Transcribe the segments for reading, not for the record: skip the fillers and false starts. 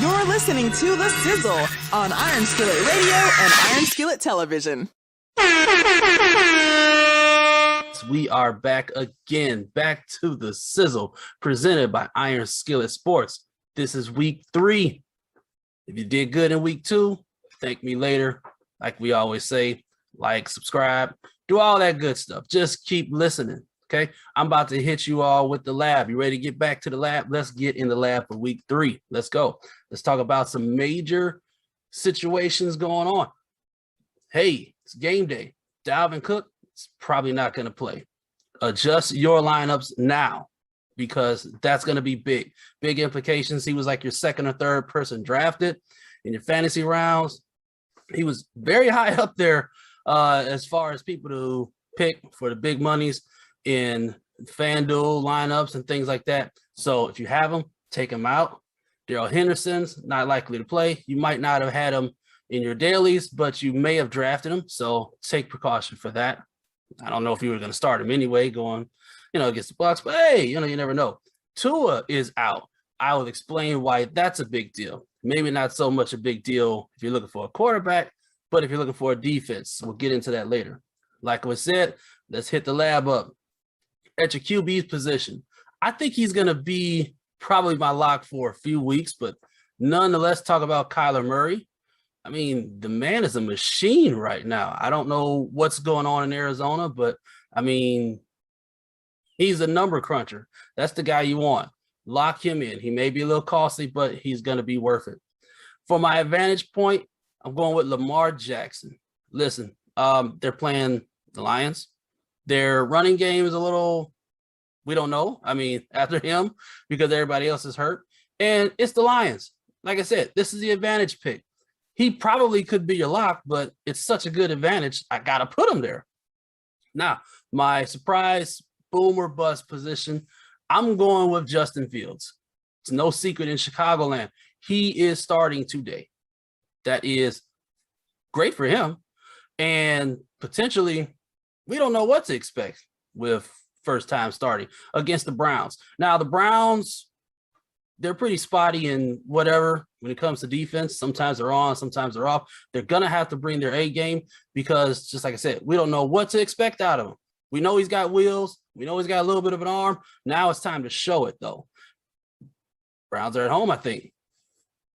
You're listening to The Sizzle on Iron Skillet Radio and Iron Skillet Television. We are back again, back to The Sizzle, presented by Iron Skillet Sports. This is week 3. If you did good in week 2, thank me later. Like we always say, like, subscribe, do all that good stuff. Just keep listening, okay? I'm about to hit you all with the lab. You ready to get back to the lab? Let's get in the lab for week 3. Let's go. Let's talk about some major situations going on. Hey, it's game day. Dalvin Cook is probably not going to play. Adjust your lineups now because that's going to be big. Big implications. He was like your second or third person drafted in your fantasy rounds. He was very high up there as far as people to pick for the big monies in FanDuel lineups and things like that. So if you have him, take him out. Darrell Henderson's not likely to play. You might not have had him in your dailies, but you may have drafted him. So take precaution for that. I don't know if you were going to start him anyway, going, against the Bucs, but hey, you never know. Tua is out. I will explain why that's a big deal. Maybe not so much a big deal if you're looking for a quarterback, but if you're looking for a defense, we'll get into that later. Like I said, let's hit the lab up. At your QB's position, I think he's going to be probably my lock for a few weeks, but nonetheless, talk about Kyler Murray. I mean, the man is a machine right now. I don't know what's going on in Arizona, but I mean, he's a number cruncher. That's the guy you want. Lock him in. He may be a little costly, but he's going to be worth it. For my advantage point, I'm going with Lamar Jackson. Listen, they're playing the Lions. Their running game is a little, we don't know. I mean, after him, because everybody else is hurt. And it's the Lions. Like I said, this is the advantage pick. He probably could be your lock, but it's such a good advantage. I got to put him there. Now, my surprise boom or bust position, I'm going with Justin Fields. It's no secret in Chicagoland. He is starting today. That is great for him. And potentially, we don't know what to expect with first time starting against the Browns. Now, the Browns, they're pretty spotty in whatever when it comes to defense. Sometimes they're on, sometimes they're off. They're going to have to bring their A game because, just like I said, we don't know what to expect out of him. We know he's got wheels. We know he's got a little bit of an arm. Now it's time to show it, though. Browns are at home, I think.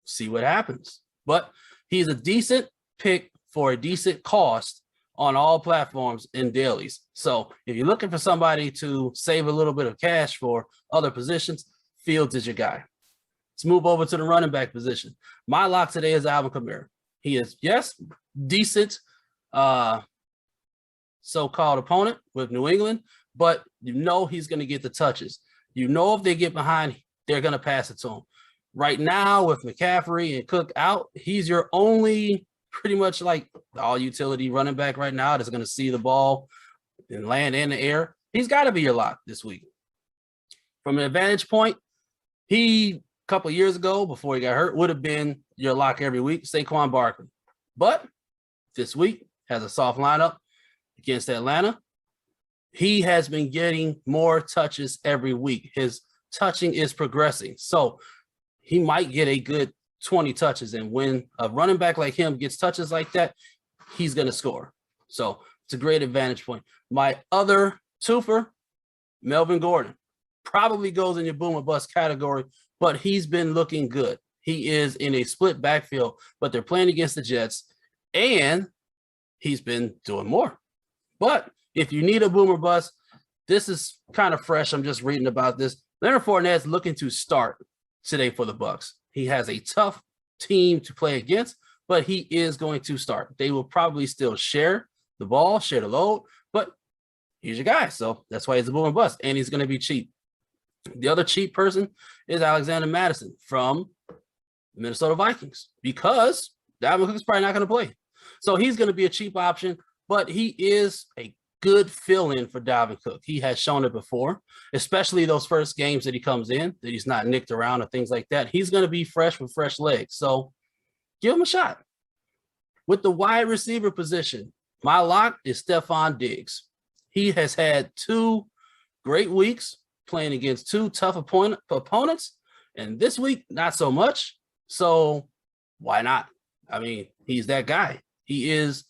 See what happens. But he's a decent pick for a decent cost on all platforms in dailies. So if you're looking for somebody to save a little bit of cash for other positions, Fields is your guy. Let's move over to the running back position. My lock today is Alvin Kamara. He is, yes, decent so-called opponent with New England, but he's going to get the touches. If they get behind, they're going to pass it to him. Right now, with McCaffrey and Cook out, he's your only pretty much like all utility running back right now that's going to see the ball and land in the air. He's got to be your lock this week. From an advantage point, he, a couple of years ago, before he got hurt, would have been your lock every week, Saquon Barkley. But this week has a soft lineup against Atlanta. He has been getting more touches every week. His touching is progressing. So he might get a good 20 touches. And when a running back like him gets touches like that, he's going to score. So it's a great advantage point. My other twofer, Melvin Gordon, probably goes in your boom or bust category, but he's been looking good. He is in a split backfield, but they're playing against the Jets, and he's been doing more. But if you need a boom or bust, this is kind of fresh. I'm just reading about this. Leonard Fournette is looking to start today for the Bucs. He has a tough team to play against, but he is going to start. They will probably still share the ball, share the load, but he's your guy. So that's why he's a boom or bust, and he's going to be cheap. The other cheap person is Alexander Madison from the Minnesota Vikings because Dalvin Cook is probably not going to play. So he's going to be a cheap option, but he is a good fill-in for Dalvin Cook. He has shown it before, especially those first games that he comes in, that he's not nicked around or things like that. He's going to be fresh with fresh legs. So give him a shot. With the wide receiver position, my lock is Stefan Diggs. He has had 2 great weeks playing against 2 tough opponents, And this week, not so much. So why not? I mean, he's that guy. He is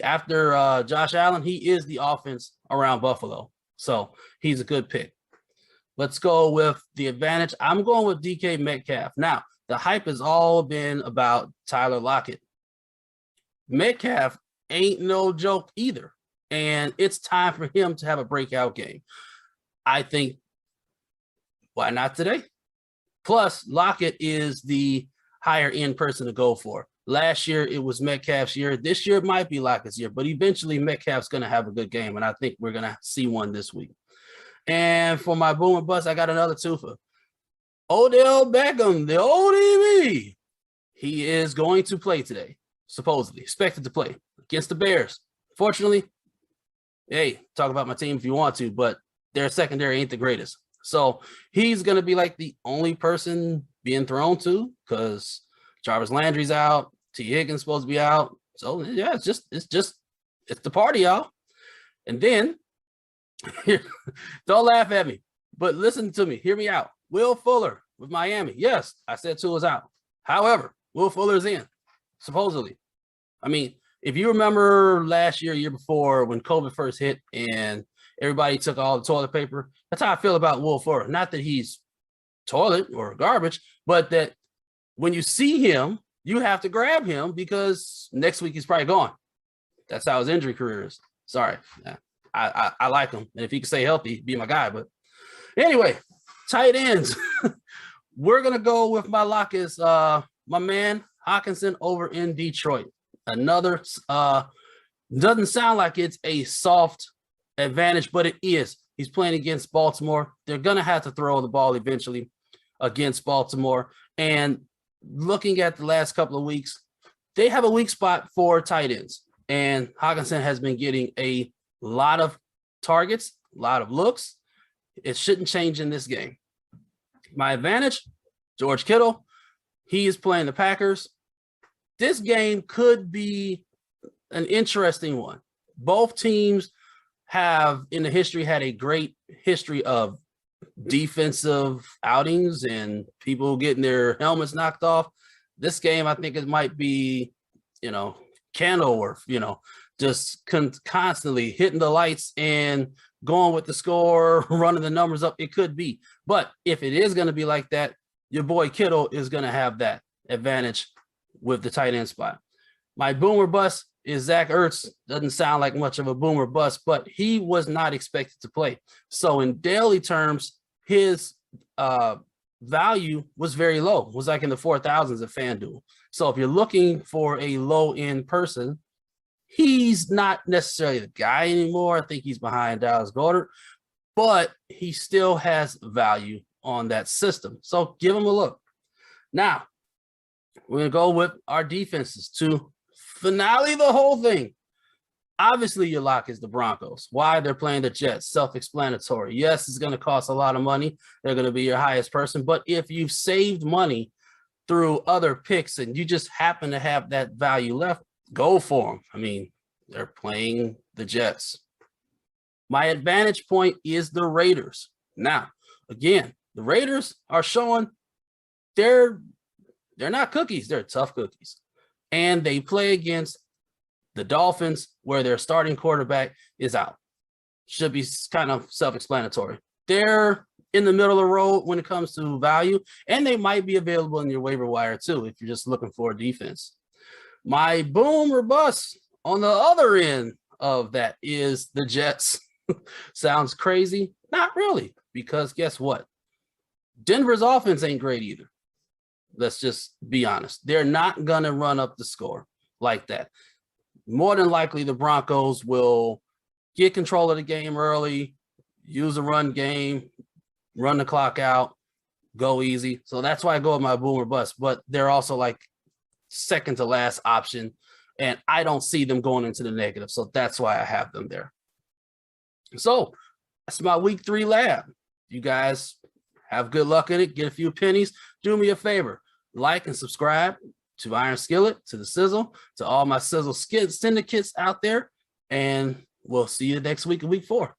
after Josh Allen, he is the offense around Buffalo. So he's a good pick. Let's go with the advantage. I'm going with DK Metcalf. Now, the hype has all been about Tyler Lockett. Metcalf ain't no joke either. And it's time for him to have a breakout game. I think, why not today? Plus, Lockett is the higher end person to go for. Last year, it was Metcalf's year. This year, it might be Lockett's year, but eventually Metcalf's going to have a good game, and I think we're going to see one this week. And for my boom or bust, I got another twofer. Odell Beckham, the ODB. He is going to play today, supposedly, expected to play against the Bears. Fortunately, hey, talk about my team if you want to, but their secondary ain't the greatest. So he's going to be like the only person being thrown to because Jarvis Landry's out. T. Higgins supposed to be out. So yeah, it's the party, y'all. And then don't laugh at me, but listen to me. Hear me out. Will Fuller with Miami. Yes, I said Tua is out. However, Will Fuller's in, supposedly. I mean, if you remember last year before when COVID first hit and everybody took all the toilet paper, that's how I feel about Will Fuller. Not that he's toilet or garbage, but that when you see him, you have to grab him because next week he's probably gone. That's how his injury career is. Sorry. I like him. And if he can stay healthy, be my guy. But anyway, tight ends. We're going to go with my lock is my man Hawkinson over in Detroit. Another doesn't sound like it's a soft advantage, but it is. He's playing against Baltimore. They're going to have to throw the ball eventually against Baltimore. And looking at the last couple of weeks, they have a weak spot for tight ends. And Hawkinson has been getting a lot of targets, a lot of looks. It shouldn't change in this game. My advantage, George Kittle. He is playing the Packers. This game could be an interesting one. Both teams have in the history had a great history of defensive outings and people getting their helmets knocked off. This game, I think it might be, Kenilworth, just constantly hitting the lights and going with the score, running the numbers up. It could be. But if it is going to be like that, your boy Kittle is going to have that advantage with the tight end spot. My boomer bust is Zach Ertz. Doesn't sound like much of a boomer bust, but he was not expected to play. So in daily terms, his value was very low. It was like in the 4,000s at FanDuel. So if you're looking for a low-end person, he's not necessarily the guy anymore. I think he's behind Dallas Goedert, but he still has value on that system. So give him a look. Now, we're going to go with our defenses to finale the whole thing. Obviously, your lock is the Broncos. Why? They're playing the Jets. Self-explanatory. Yes, it's going to cost a lot of money. They're going to be your highest person. But if you've saved money through other picks and you just happen to have that value left, go for them. I mean, they're playing the Jets. My advantage point is the Raiders. Now, again, the Raiders are showing they're not cookies. They're tough cookies. And they play against the Dolphins where their starting quarterback is out. Should be kind of self-explanatory. They're in the middle of the road when it comes to value, and they might be available in your waiver wire too if you're just looking for a defense. My boom or bust on the other end of that is the Jets. Sounds crazy? Not really, because guess what? Denver's offense ain't great either. Let's just be honest. They're not going to run up the score like that. More than likely, the Broncos will get control of the game early, use a run game, run the clock out, go easy. So that's why I go with my boom or bust. But they're also like second to last option, and I don't see them going into the negative. So that's why I have them there. So that's my week 3 lab. You guys have good luck in it. Get a few pennies. Do me a favor. Like and subscribe to Iron Skillet, to the Sizzle, to all my Sizzle syndicates out there. And we'll see you next week in week 4.